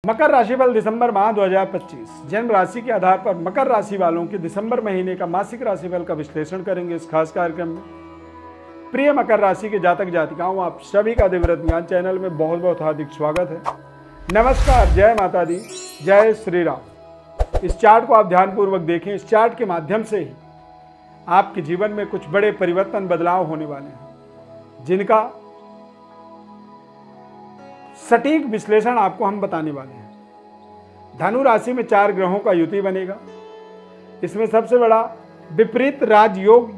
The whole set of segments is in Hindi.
मकर राशिफल दिसंबर माह 2025 जन्म राशि के आधार पर मकर राशि वालों के दिसंबर महीने का मासिक राशिफल का विश्लेषण करेंगे इस खास कार्यक्रम में। प्रिय मकर राशि के जातक जातिकाओं, आप सभी का देवव्रत ज्ञान चैनल में बहुत बहुत हार्दिक स्वागत है। नमस्कार, जय माता दी, जय श्री राम। इस चार्ट को आप ध्यानपूर्वक देखें। इस चार्ट के माध्यम से ही आपके जीवन में कुछ बड़े परिवर्तन बदलाव होने वाले हैं, जिनका सटीक विश्लेषण आपको हम बताने वाले हैं। धनु राशि में 4 ग्रहों का युति बनेगा। इसमें सबसे बड़ा विपरीत राजयोग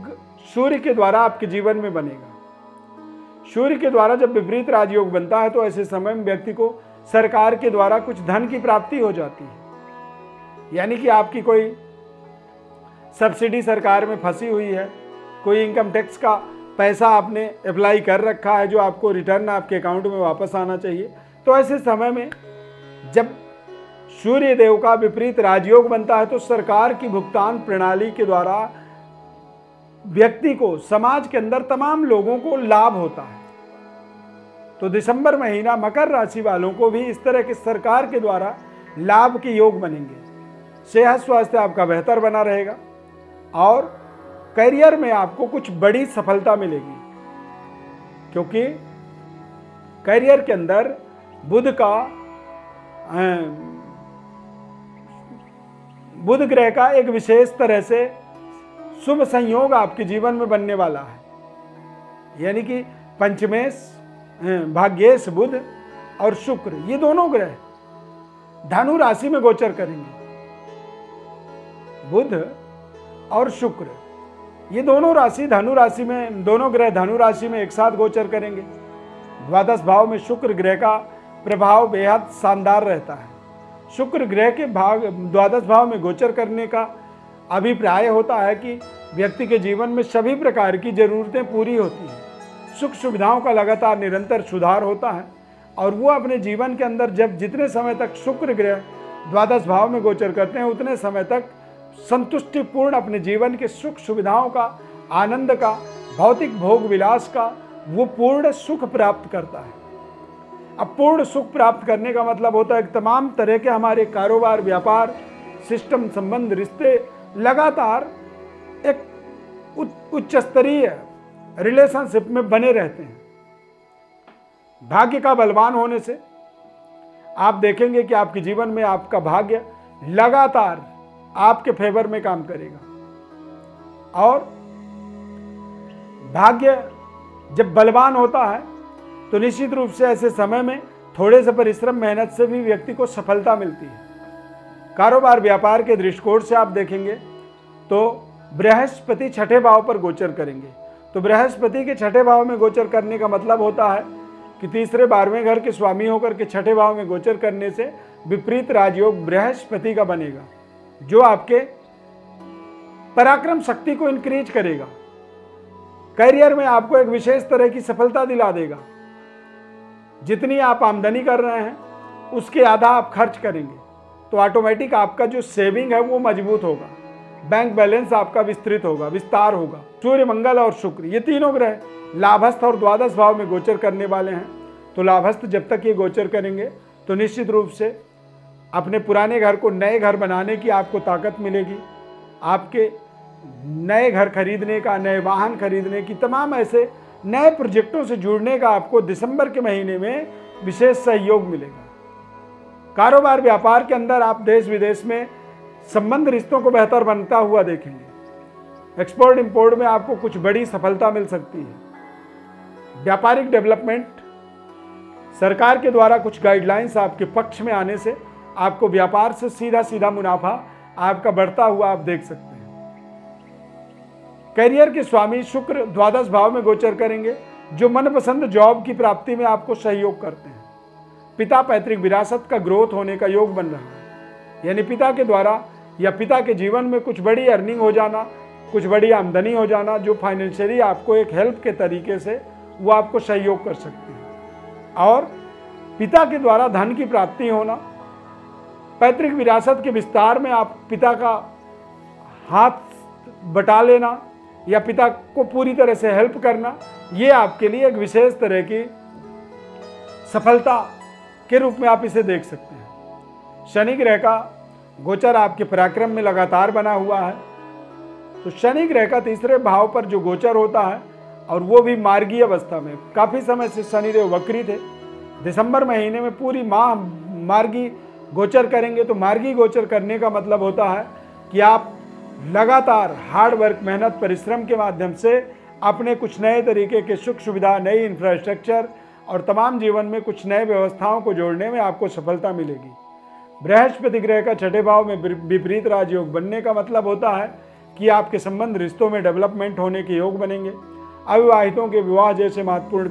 सूर्य के द्वारा आपके जीवन में बनेगा। सूर्य के द्वारा जब विपरीत राजयोग बनता है तो ऐसे समय में व्यक्ति को सरकार के द्वारा कुछ धन की प्राप्ति हो जाती है। यानी कि आपकी कोई सब्सिडी सरकार में फंसी हुई है, कोई इनकम टैक्स का पैसा आपने अप्लाई कर रखा है जो आपको रिटर्न आपके अकाउंट में वापस आना चाहिए। तो ऐसे समय में जब सूर्य देव का विपरीत राजयोग बनता है तो सरकार की भुगतान प्रणाली के द्वारा व्यक्ति को, समाज के अंदर तमाम लोगों को लाभ होता है। तो दिसंबर महीना मकर राशि वालों को भी इस तरह के सरकार के द्वारा लाभ के योग बनेंगे। सेहत स्वास्थ्य आपका बेहतर बना रहेगा और करियर में आपको कुछ बड़ी सफलता मिलेगी, क्योंकि करियर के अंदर बुध ग्रह का एक विशेष तरह से शुभ संयोग आपके जीवन में बनने वाला है। यानी कि पंचमेश भाग्येश बुध और शुक्र, ये दोनों ग्रह धनु राशि में गोचर करेंगे। बुध और शुक्र ये दोनों राशि धनु राशि में, दोनों ग्रह धनु राशि में एक साथ गोचर करेंगे। द्वादश भाव में शुक्र ग्रह का प्रभाव बेहद शानदार रहता है। शुक्र ग्रह के द्वादश भाव में गोचर करने का अभिप्राय होता है कि व्यक्ति के जीवन में सभी प्रकार की जरूरतें पूरी होती हैं, सुख सुविधाओं का लगातार निरंतर सुधार होता है और वो अपने जीवन के अंदर जब जितने समय तक शुक्र ग्रह द्वादश भाव में गोचर करते हैं उतने समय तक संतुष्टिपूर्ण अपने जीवन के सुख सुविधाओं का, आनंद का, भौतिक भोग विलास का वो पूर्ण सुख प्राप्त करता है। अब पूर्ण सुख प्राप्त करने का मतलब होता है कि तमाम तरह के हमारे कारोबार, व्यापार, सिस्टम, संबंध, रिश्ते लगातार एक उच्च स्तरीय रिलेशनशिप में बने रहते हैं। भाग्य का बलवान होने से आप देखेंगे कि आपके जीवन में आपका भाग्य लगातार आपके फेवर में काम करेगा और भाग्य जब बलवान होता है तो निश्चित रूप से ऐसे समय में थोड़े से परिश्रम, मेहनत से भी व्यक्ति को सफलता मिलती है। कारोबार व्यापार के दृष्टिकोण से आप देखेंगे तो बृहस्पति 6ठे भाव पर गोचर करेंगे। तो बृहस्पति के 6ठे भाव में गोचर करने का मतलब होता है कि तीसरे 12वें घर के स्वामी होकर के 6ठे भाव में गोचर करने से विपरीत राजयोग बृहस्पति का बनेगा, जो आपके पराक्रम शक्ति को इंक्रीज करेगा। करियर में आपको एक विशेष तरह की सफलता दिला देगा। जितनी आप आमदनी कर रहे हैं उसके आधा आप खर्च करेंगे तो ऑटोमेटिक आपका जो सेविंग है वो मजबूत होगा, बैंक बैलेंस आपका विस्तृत होगा, विस्तार होगा। सूर्य, मंगल और शुक्र ये तीनों ग्रह लाभस्थ और द्वादश भाव में गोचर करने वाले हैं। तो लाभस्थ जब तक ये गोचर करेंगे तो निश्चित रूप से अपने पुराने घर को नए घर बनाने की आपको ताकत मिलेगी। आपके नए घर खरीदने का, नए वाहन खरीदने की, तमाम ऐसे नए प्रोजेक्टों से जुड़ने का आपको दिसंबर के महीने में विशेष सहयोग मिलेगा। कारोबार व्यापार के अंदर आप देश विदेश में संबंध रिश्तों को बेहतर बनता हुआ देखेंगे। एक्सपोर्ट इंपोर्ट में आपको कुछ बड़ी सफलता मिल सकती है। व्यापारिक डेवलपमेंट, सरकार के द्वारा कुछ गाइडलाइंस आपके पक्ष में आने से आपको व्यापार से सीधा सीधा मुनाफा आपका बढ़ता हुआ आप देख सकते हैं। करियर के स्वामी शुक्र द्वादश भाव में गोचर करेंगे, जो मनपसंद जॉब की प्राप्ति में आपको सहयोग करते हैं। पिता पैतृक विरासत का ग्रोथ होने का योग बन रहा है, यानी पिता के द्वारा या पिता के जीवन में कुछ बड़ी अर्निंग हो जाना, कुछ बड़ी आमदनी हो जाना, जो फाइनेंशियली आपको एक हेल्प के तरीके से वो आपको सहयोग कर सकते हैं। और पिता के द्वारा धन की प्राप्ति होना, पैतृक विरासत के विस्तार में आप पिता का हाथ बटा लेना या पिता को पूरी तरह से हेल्प करना, ये आपके लिए एक विशेष तरह की सफलता के रूप में आप इसे देख सकते हैं। शनि ग्रह का गोचर आपके पराक्रम में लगातार बना हुआ है। तो शनि ग्रह का तीसरे भाव पर जो गोचर होता है और वो भी मार्गीय अवस्था में, काफ़ी समय से शनिदेव वक्री थे, दिसंबर महीने में पूरी माह मार्गी गोचर करेंगे। तो मार्गी गोचर करने का मतलब होता है कि आप लगातार हार्ड वर्क, मेहनत, परिश्रम के माध्यम से अपने कुछ नए तरीके के सुख सुविधा, नई इंफ्रास्ट्रक्चर और तमाम जीवन में कुछ नए व्यवस्थाओं को जोड़ने में आपको सफलता मिलेगी। बृहस्पति ग्रह का छठे भाव में विपरीत राजयोग बनने का मतलब होता है कि आपके संबंध, रिश्तों में डेवलपमेंट होने के योग बनेंगे। अविवाहितों के विवाह जैसे महत्वपूर्ण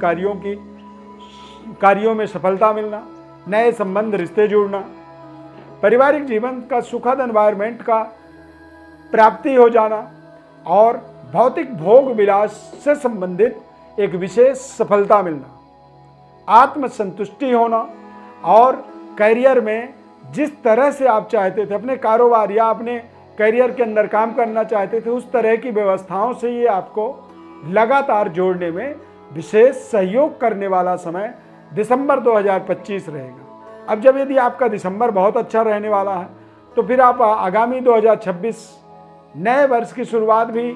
कार्यों में सफलता मिलना, नए संबंध, रिश्ते जुड़ना, पारिवारिक जीवन का सुखद एनवायरनमेंट का प्राप्ति हो जाना और भौतिक भोग विलास से संबंधित एक विशेष सफलता मिलना, आत्मसंतुष्टि होना और करियर में जिस तरह से आप चाहते थे, अपने कारोबार या अपने करियर के अंदर काम करना चाहते थे, उस तरह की व्यवस्थाओं से ये आपको लगातार जोड़ने में विशेष सहयोग करने वाला समय दिसंबर 2025 रहेगा। अब जब यदि आपका दिसंबर बहुत अच्छा रहने वाला है तो फिर आप आगामी 2026 नए वर्ष की शुरुआत भी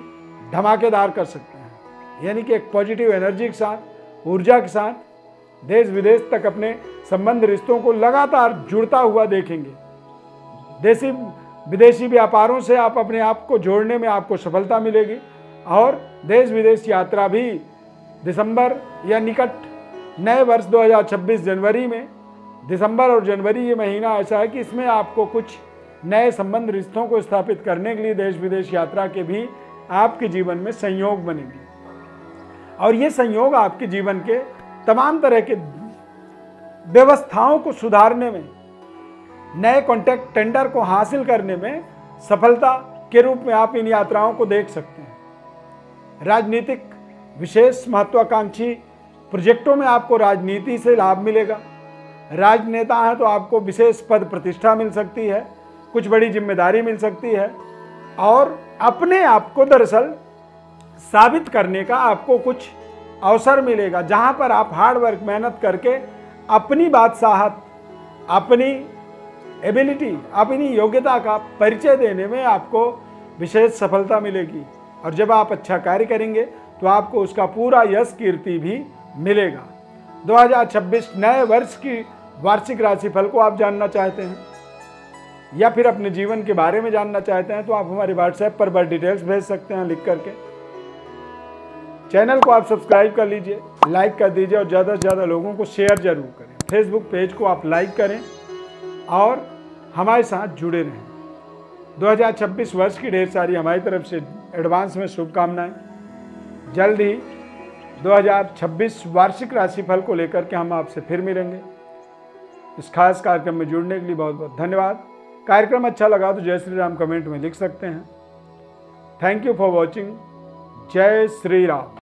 धमाकेदार कर सकते हैं। यानी कि एक पॉजिटिव एनर्जी के साथ, ऊर्जा के साथ देश विदेश तक अपने संबंध, रिश्तों को लगातार जुड़ता हुआ देखेंगे। देशी विदेशी व्यापारों से आप अपने आप को जोड़ने में आपको सफलता मिलेगी और देश विदेश यात्रा भी दिसंबर या निकट नए वर्ष 2026 जनवरी में, दिसंबर और जनवरी ये महीना ऐसा है कि इसमें आपको कुछ नए संबंध, रिश्तों को स्थापित करने के लिए देश विदेश यात्रा के भी आपके जीवन में संयोग बनेंगे और ये संयोग आपके जीवन के तमाम तरह के व्यवस्थाओं को सुधारने में, नए कॉन्ट्रैक्ट, टेंडर को हासिल करने में सफलता के रूप में आप इन यात्राओं को देख सकते हैं। राजनीतिक विशेष महत्वाकांक्षी प्रोजेक्टों में आपको राजनीति से लाभ मिलेगा। राजनेता हैं तो आपको विशेष पद प्रतिष्ठा मिल सकती है, कुछ बड़ी जिम्मेदारी मिल सकती है और अपने आप को दरअसल साबित करने का आपको कुछ अवसर मिलेगा, जहां पर आप हार्ड वर्क, मेहनत करके अपनी बादशाहत, अपनी एबिलिटी, अपनी योग्यता का परिचय देने में आपको विशेष सफलता मिलेगी और जब आप अच्छा कार्य करेंगे तो आपको उसका पूरा यश, कीर्ति भी मिलेगा। 2026 नए वर्ष की वार्षिक राशिफल को आप जानना चाहते हैं या फिर अपने जीवन के बारे में जानना चाहते हैं तो आप हमारे व्हाट्सएप पर बस डिटेल्स भेज सकते हैं लिख करके। चैनल को आप सब्सक्राइब कर लीजिए, लाइक कर दीजिए और ज़्यादा से ज़्यादा लोगों को शेयर जरूर करें। फेसबुक पेज को आप लाइक करें और हमारे साथ जुड़े रहें। 2026 वर्ष की ढेर सारी हमारी तरफ से एडवांस में शुभकामनाएं। जल्द ही 2026 वार्षिक राशिफल को लेकर के हम आपसे फिर मिलेंगे। इस खास कार्यक्रम में जुड़ने के लिए बहुत बहुत धन्यवाद। कार्यक्रम अच्छा लगा तो जय श्री राम कमेंट में लिख सकते हैं। Thank you for watching. जय श्री राम।